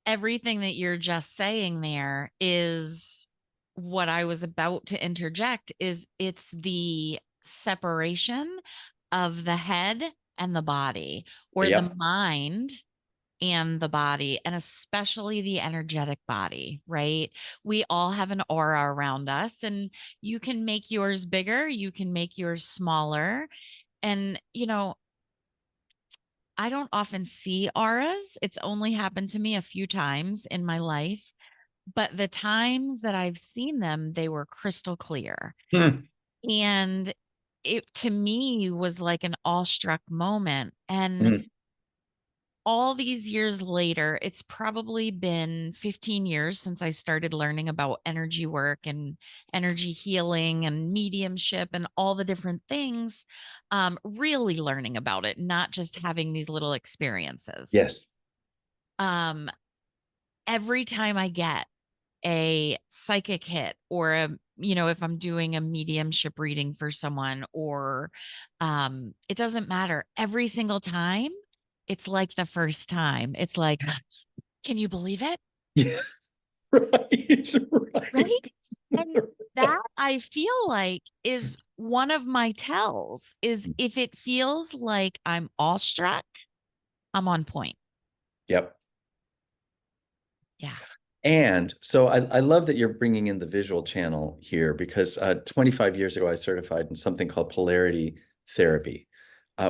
S1: everything that you're just saying there is what I was about to interject is it's the separation of the head and the body, or the
S2: Yep.
S1: mind and the body, and especially the energetic body, right? We all have an aura around us, and you can make yours bigger, you can make yours smaller. And, I don't often see auras. It's only happened to me a few times in my life, but the times that I've seen them, they were crystal clear.
S2: Hmm.
S1: And it to me was like an awestruck moment. And
S2: Hmm.
S1: all these years later, it's probably been 15 years since I started learning about energy work and energy healing and mediumship and all the different things. Really learning about it, not just having these little experiences.
S2: Yes.
S1: Um, every time I get a psychic hit, or if I'm doing a mediumship reading for someone, or it doesn't matter, every single time it's like the first time. It's like,
S2: Yes.
S1: can you believe it?
S2: Yeah. Right.
S1: Right.
S2: Right.
S1: And that, I feel like, is one of my tells, is if it feels like I'm awestruck, I'm on point.
S2: Yep.
S1: Yeah.
S2: And so I love that you're bringing in the visual channel here because 25 years ago, I certified in something called polarity therapy,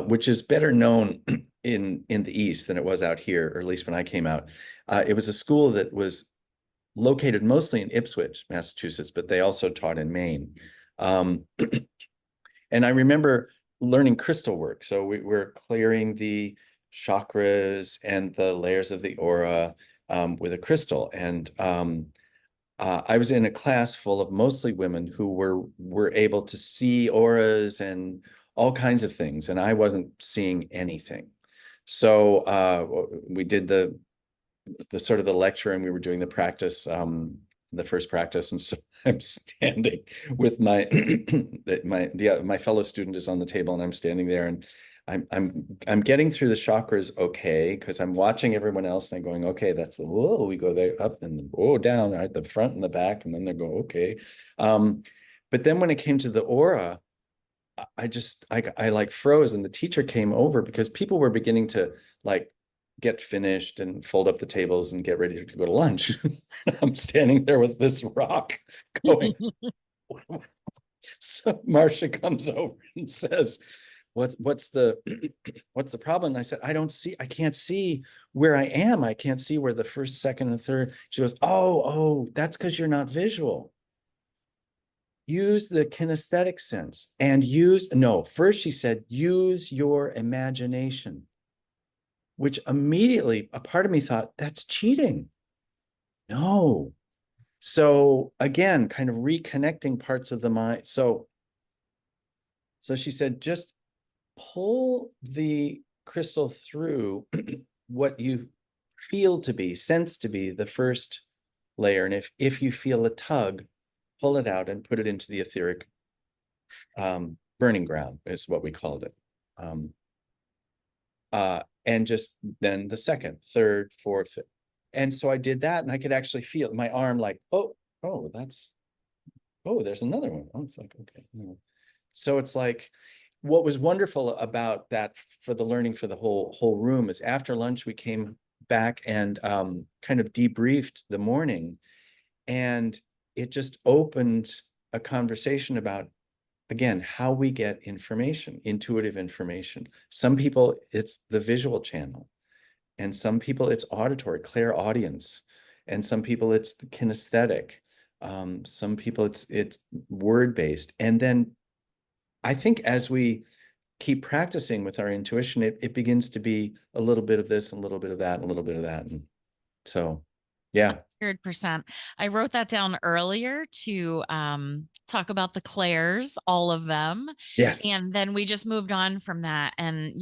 S2: which is better known in the East than it was out here, or at least when I came out. It was a school that was located mostly in Ipswich, Massachusetts, but they also taught in Maine. Um, and I remember learning crystal work. So we were clearing the chakras and the layers of the aura with a crystal. And I was in a class full of mostly women who were able to see auras and all kinds of things, and I wasn't seeing anything. So we did the sort of the lecture, and we were doing the practice, the first practice, and so I'm standing with my my fellow student is on the table, and I'm standing there, and I'm getting through the chakras okay because I'm watching everyone else and I'm going, okay, that's the whoa, we go there up and whoa down at the front and the back, and then they go okay. Um, but then when it came to the aura, I like froze, and the teacher came over because people were beginning to like get finished and fold up the tables and get ready to go to lunch. I'm standing there with this rock going. So Marcia comes over and says, what's the what's the problem? And I said, I can't see where I am. I can't see where the first, second, and third. She goes, oh, that's because you're not visual. Use the kinesthetic sense and no, first she said, use your imagination, which immediately a part of me thought, that's cheating. No. So again, kind of reconnecting parts of the mind. So she said, just pull the crystal through what you feel to be, sense to be the first layer. And if you feel a tug, pull it out and put it into the etheric burning ground is what we called it. Um, and just then the second, third, fourth. And so I did that, and I could actually feel my arm like, oh, there's another one. Oh, it's like, okay. So it's like, what was wonderful about that for the learning for the whole room is after lunch, we came back and kind of debriefed the morning, and it just opened a conversation about, again, how we get information, intuitive information. Some people, it's the visual channel, and some people it's auditory, clairaudience, and some people it's the kinesthetic. Some people it's word-based. And then I think as we keep practicing with our intuition, it begins to be a little bit of this, a little bit of that, a little bit of that. And so, yeah.
S1: 100%. I wrote that down earlier to talk about the clairs, all of them.
S2: Yes.
S1: And then we just moved on from that, and,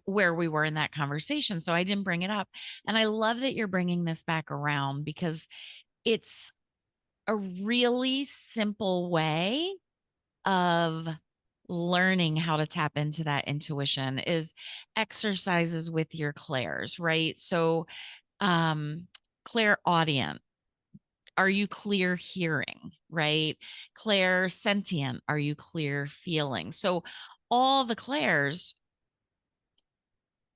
S1: where we were in that conversation. So I didn't bring it up. And I love that you're bringing this back around, because it's a really simple way of learning how to tap into that intuition is exercises with your clairs, right? So, um, clairaudient? Are you clear hearing, right? Clair sentient, are you clear feeling? So all the clairs,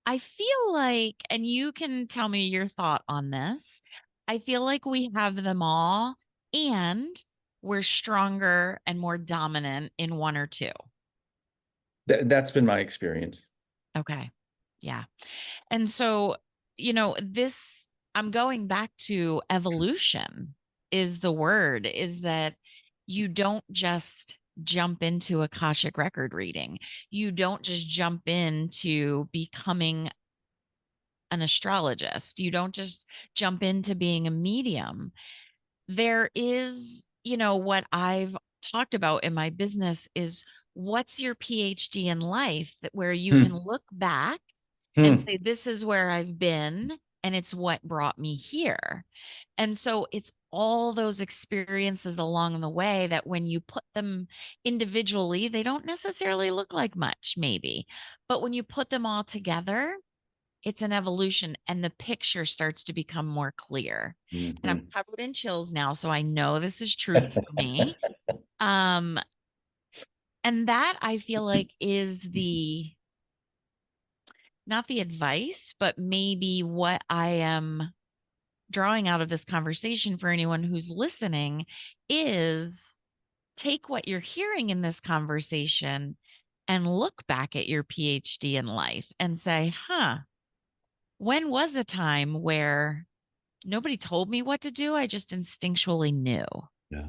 S1: I feel like, and you can tell me your thought on this, I feel like we have them all and we're stronger and more dominant in one or two.
S2: That's been my experience.
S1: Okay. Yeah. And so, this, I'm going back to evolution is the word, is that you don't just jump into Akashic record reading. You don't just jump into becoming an astrologist. You don't just jump into being a medium. There is, what I've talked about in my business is what's your PhD in life, that where you can
S2: Hmm.
S1: look back and
S2: Hmm.
S1: say, this is where I've been and it's what brought me here. And so it's all those experiences along the way that when you put them individually, they don't necessarily look like much, maybe. But when you put them all together, it's an evolution and the picture starts to become more clear. And I'm
S2: Hmm.
S1: covered in chills now, so I know this is truth for me. Um, and that I feel like is the not the advice, but maybe what I am drawing out of this conversation for anyone who's listening is take what you're hearing in this conversation and look back at your PhD in life and say, when was a time where nobody told me what to do? I just instinctually knew.
S2: Yeah.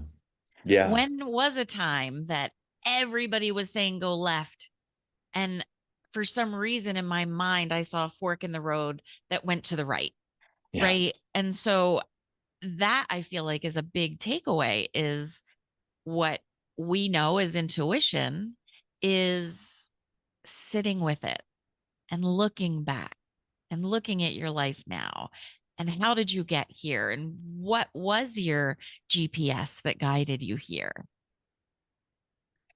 S2: Yeah.
S1: When was a time that everybody was saying go left? And for some reason in my mind, I saw a fork in the road that went to the right.
S2: Yeah.
S1: Right. And so that I feel like is a big takeaway is what we know as intuition is sitting with it and looking back and looking at your life now. And how did you get here? And what was your GPS that guided you here?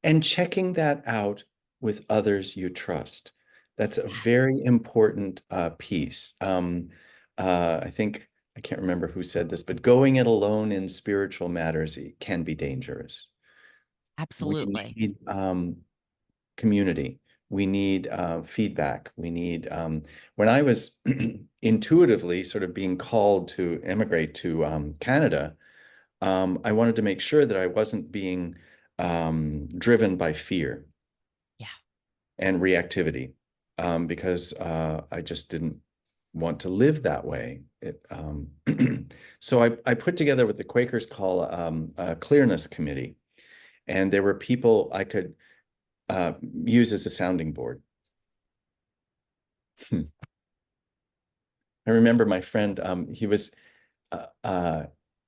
S2: And checking that out with others you trust. That's a very important piece. I think, I can't remember who said this, but going it alone in spiritual matters can be dangerous. We
S1: Absolutely.
S2: need community. We need feedback. We need, when I was intuitively sort of being called to emigrate to Canada, I wanted to make sure that I wasn't being driven by fear
S1: Yeah.
S2: and reactivity, because I just didn't want to live that way. So I put together what the Quakers call a clearness committee, and there were people I could use as a sounding board. I remember my friend, he was uh, uh,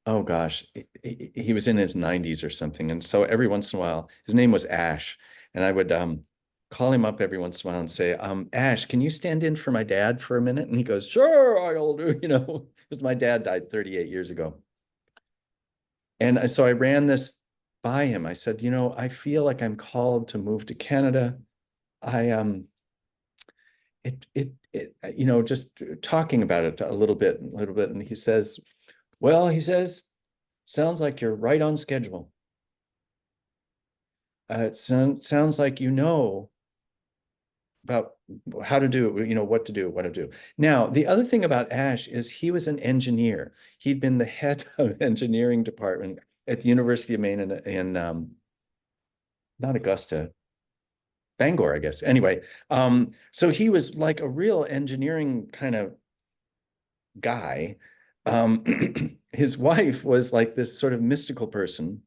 S2: oh gosh, he was in his 90s or something. And so every once in a while, his name was Ash. And I would call him up every once in a while and say, Ash, can you stand in for my dad for a minute? And he goes, sure, I'll do, because my dad died 38 years ago. And so I ran this by him. I said, I feel like I'm called to move to Canada. I just talking about it a little bit, and he says, well, he says, sounds like you're right on schedule. It sounds like you know about how to do, what to do, what to do. Now, the other thing about Ash is he was an engineer. He'd been the head of engineering department at the University of Maine in not Augusta, Bangor, I guess. Anyway, so he was like a real engineering kind of guy. His wife was like this sort of mystical person.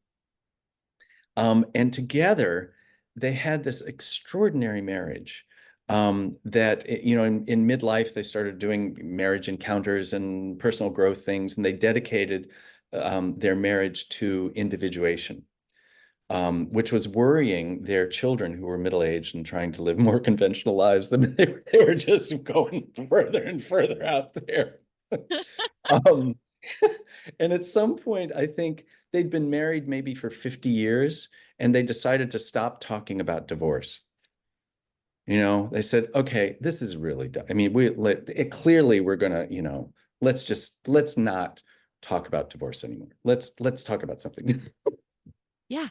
S2: And together, they had this extraordinary marriage that, in midlife, they started doing marriage encounters and personal growth things, and they dedicated their marriage to individuation, which was worrying their children who were middle-aged and trying to live more conventional lives than they were just going further and further out there. Um, and at some point, I think they'd been married maybe for 50 years, and they decided to stop talking about divorce. They said, okay, this is really, I mean, clearly we're gonna, let's not talk about divorce anymore. Let's talk about something.
S1: Yeah.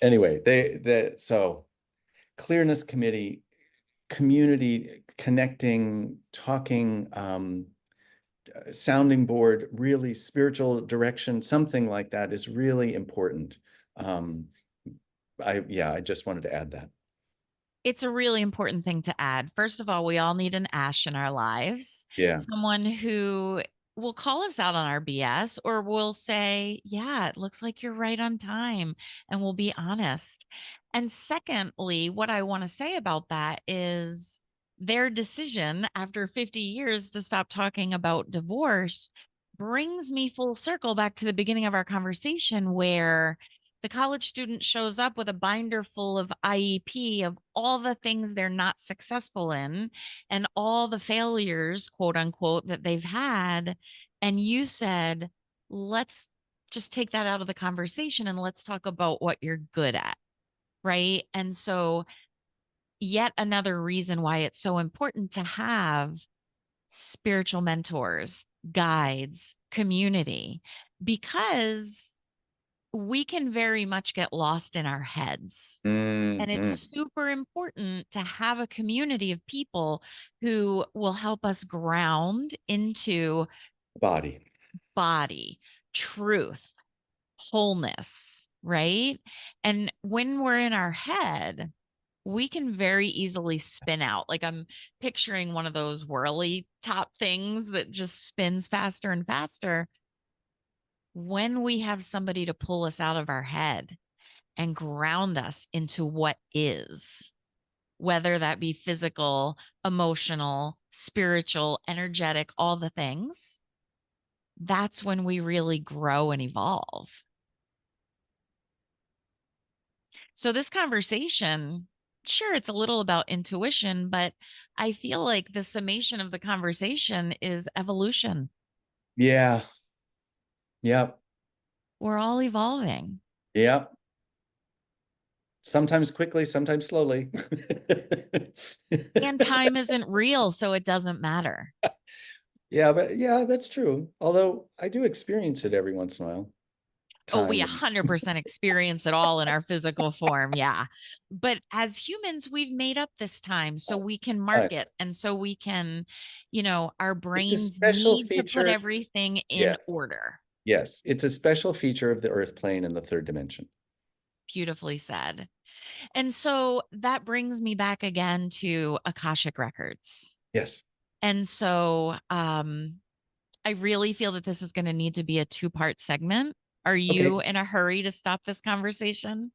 S2: Anyway, so clearness committee, community connecting, talking, sounding board, really spiritual direction, something like that is really important. Um, I just wanted to add that.
S1: It's a really important thing to add. First of all, we all need an Ash in our lives,
S2: Yeah.
S1: someone who will call us out on our BS or will say, yeah, it looks like you're right on time, and we'll be honest. And secondly, what I want to say about that is their decision after 50 years to stop talking about divorce brings me full circle back to the beginning of our conversation where the college student shows up with a binder full of IEP of all the things they're not successful in and all the failures, quote unquote, that they've had. And you said, let's just take that out of the conversation and let's talk about what you're good at. Right. And so, yet another reason why it's so important to have spiritual mentors, guides, community, because we can very much get lost in our heads. And it's
S2: Mhm.
S1: super important to have a community of people who will help us ground into
S2: Body.
S1: body, truth, wholeness, right? And when we're in our head, we can very easily spin out. Like I'm picturing one of those whirly top things that just spins faster and faster. When we have somebody to pull us out of our head and ground us into what is, whether that be physical, emotional, spiritual, energetic, all the things, that's when we really grow and evolve. So, this conversation, sure, it's a little about intuition, but I feel like the summation of the conversation is evolution.
S2: Yeah. Yep.
S1: We're all evolving,
S2: Yep. Sometimes quickly, sometimes slowly.
S1: and time isn't real, so it doesn't matter.
S2: Yeah, but yeah, that's true. Although I do experience it every once in a while.
S1: Oh, we
S2: Time and
S1: 100% experience it all in our physical form. Yeah. But as humans, we've made up this time so we can mark
S2: time.
S1: it. And so we can, our
S2: It's a
S1: brains
S2: special
S1: need to put
S2: feature.
S1: everything in
S2: Yes.
S1: order.
S2: Yes. It's a special feature of the earth plane in the third dimension.
S1: Beautifully said. And so that brings me back again to Akashic Records.
S2: Yes.
S1: And so I really feel that this is going to need to be a two-part segment. Are
S2: Okay.
S1: you in a hurry to stop this conversation?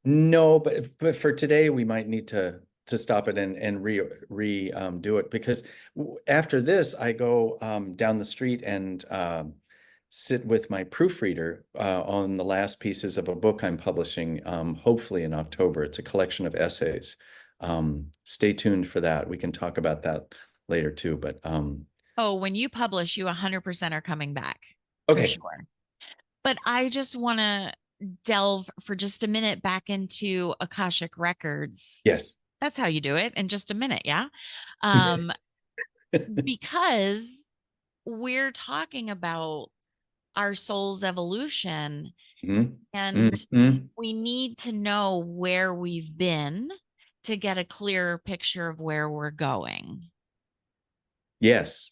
S2: No, but for today we might need to stop it and re do it because after this I go down the street and sit with my proofreader on the last pieces of a book I'm publishing, hopefully in October. It's a collection of essays. Stay tuned for that. We can talk about that later too. But
S1: Oh, when you publish, you 100% are coming back for
S2: okay,
S1: sure. But I just want to delve for just a minute back into Akashic Records.
S2: yes.
S1: That's how you do it in just a minute. Yeah. Um, because we're talking about our soul's evolution
S2: Mhm.
S1: and
S2: Mhm.
S1: we need to know where we've been to get a clearer picture of where we're going.
S2: Yes.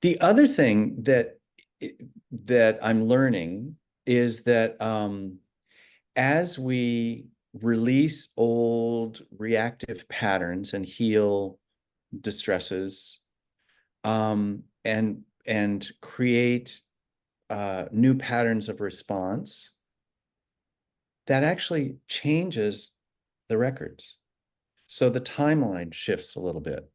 S2: The other thing that I'm learning is that as we release old reactive patterns and heal distresses, and create new patterns of response, that actually changes the records. So the timeline shifts a little bit.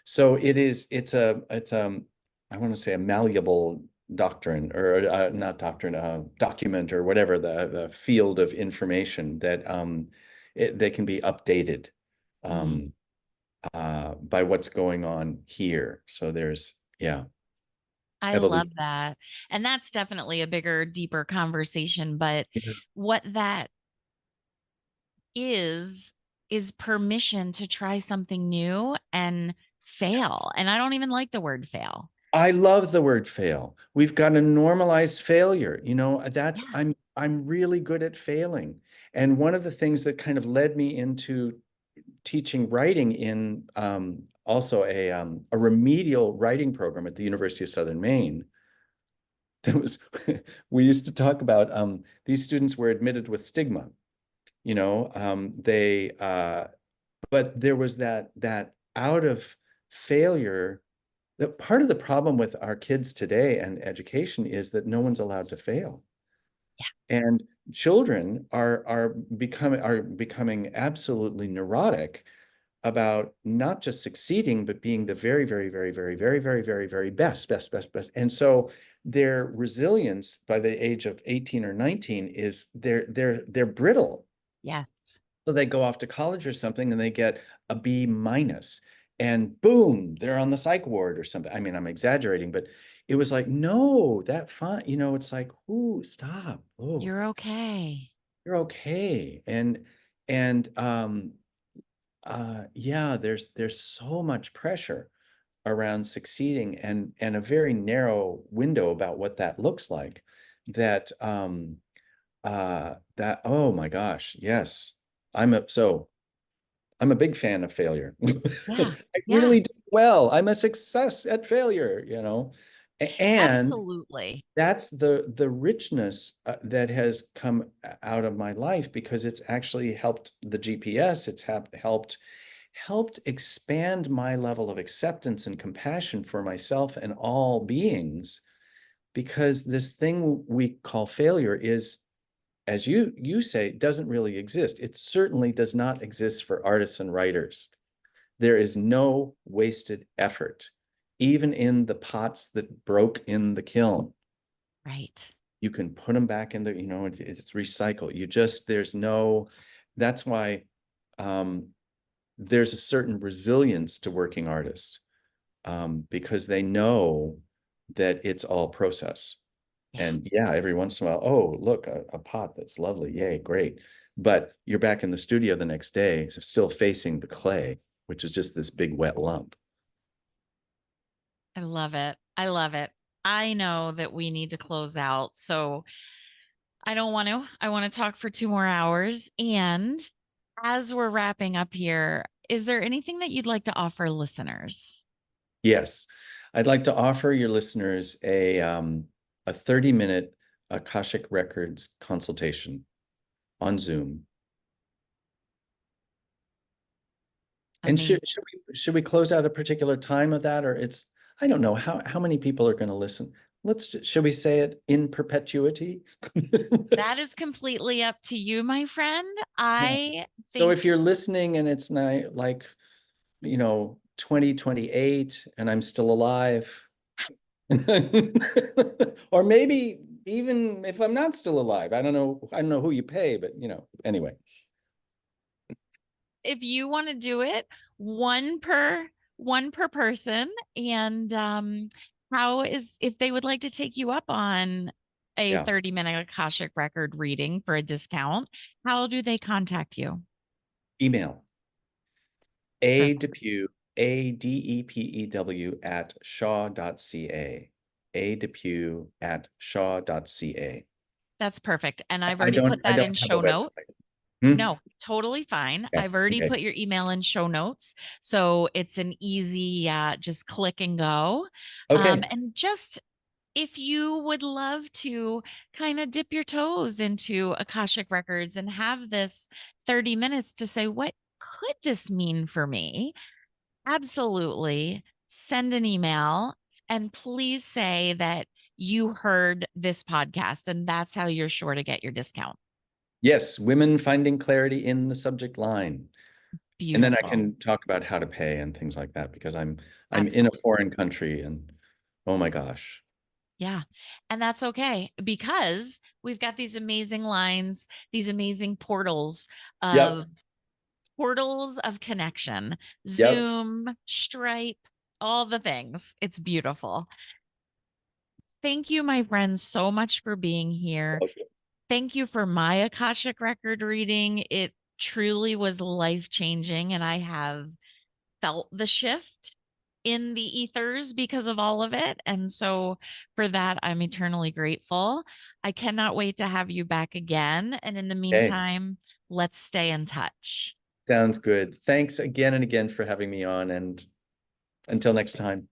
S2: So it's I want to say a malleable doctrine or not doctrine, document or whatever the field of information that they can be updated
S1: Mm,
S2: um, by what's going on here. So there's yeah,
S1: I love
S2: evolution.
S1: that. And that's definitely a bigger, deeper conversation. But
S2: Yeah.
S1: what that is is permission to try something new and fail. And I don't even like the word fail.
S2: I love the word fail. We've got to normalize failure. That's
S1: Yeah.
S2: I'm really good at failing. And one of the things that kind of led me into teaching writing in also a remedial writing program at the University of Southern Maine. That was we used to talk about these students were admitted with stigma. They but there was that out of failure. That part of the problem with our kids today and education is that no one's allowed to fail.
S1: Yeah.
S2: And children are becoming absolutely neurotic about not just succeeding, but being the very, very, very, very, very, very, very, very best, best, best, best. And so their resilience by the age of 18 or 19 is they're brittle.
S1: Yes.
S2: So they go off to college or something and they get a B minus, and boom, they're on the psych ward or something. I mean, I'm exaggerating, but it was like, no, that fine. It's like, ooh, stop. Oh,
S1: You're okay.
S2: you're okay. And yeah, there's so much pressure around succeeding and a very narrow window about what that looks like that oh my gosh, yes. I'm a big fan of failure.
S1: Yeah.
S2: I
S1: Yeah.
S2: really do well. I'm a success at failure. And
S1: Absolutely.
S2: that's the richness that has come out of my life because it's actually helped the GPS. It's helped expand my level of acceptance and compassion for myself and all beings because this thing we call failure is, as you say, doesn't really exist. It certainly does not exist for artists and writers. There is no wasted effort, even in the pots that broke in the kiln.
S1: Right.
S2: You can put them back in it's recycled. There's no, that's why um, there's a certain resilience to working artists because they know that it's all process.
S1: Yeah.
S2: And yeah, every once in a while, oh, look, a pot that's lovely. Yay, great. But you're back in the studio the next day, still facing the clay, which is just this big wet lump.
S1: I love it. I love it. I know that we need to close out. So I don't want to. I want to talk for 2 more hours. And as we're wrapping up here, is there anything that you'd like to offer listeners?
S2: Yes, I'd like to offer your listeners a 30-minute Akashic Records consultation on Zoom. And should
S1: Amazing.
S2: should we close out a particular time of that, or I don't know how many people are going to listen. Should we say it in perpetuity?
S1: That is completely up to you, my friend.
S2: Yeah.
S1: I
S2: So
S1: think
S2: if you're listening and it's not like 2028 and I'm still alive, or maybe even if I'm not still alive, I don't know who you pay, but anyway.
S1: if you want to do it, one per person. And how is if they would like to take you up on a
S2: Yeah.
S1: 30-minute Akashic record reading for a discount, how do they contact you?
S2: Email a
S1: Perfect.
S2: depew adepew at shaw.ca at shaw.ca.
S1: That's perfect. And I've
S2: I
S1: already
S2: don't
S1: put
S2: I
S1: that in
S2: don't have a
S1: show
S2: website.
S1: notes.
S2: Hmm?
S1: No, totally fine.
S2: Okay.
S1: I've already
S2: Okay.
S1: put your email in show notes. So it's an easy, just click and go.
S2: Okay.
S1: And just if you would love to kind of dip your toes into Akashic Records and have this 30 minutes to say, what could this mean for me? Absolutely. Send an email and please say that you heard this podcast, and that's how you're sure to get your discount.
S2: Yes, women finding clarity in the subject line. And then I
S1: Beautiful.
S2: can talk about how to pay and things like that because I'm in a
S1: Absolutely.
S2: foreign country and oh my gosh.
S1: Yeah. And that's okay because we've got these amazing lines, these amazing
S2: Yep.
S1: of portals of connection,
S2: Yep.
S1: Zoom, Stripe, all the things. It's beautiful. Thank you, my friends, so much for being here.
S2: Okay.
S1: Thank you for my Akashic record reading. It truly was life changing, and I have felt the shift. in the ethers because of all of it. And so for that, I'm eternally grateful. I cannot wait to have you back again. And in the
S2: Okay,
S1: meantime, let's stay in touch.
S2: sounds good. Thanks again and again for having me on, and until next time.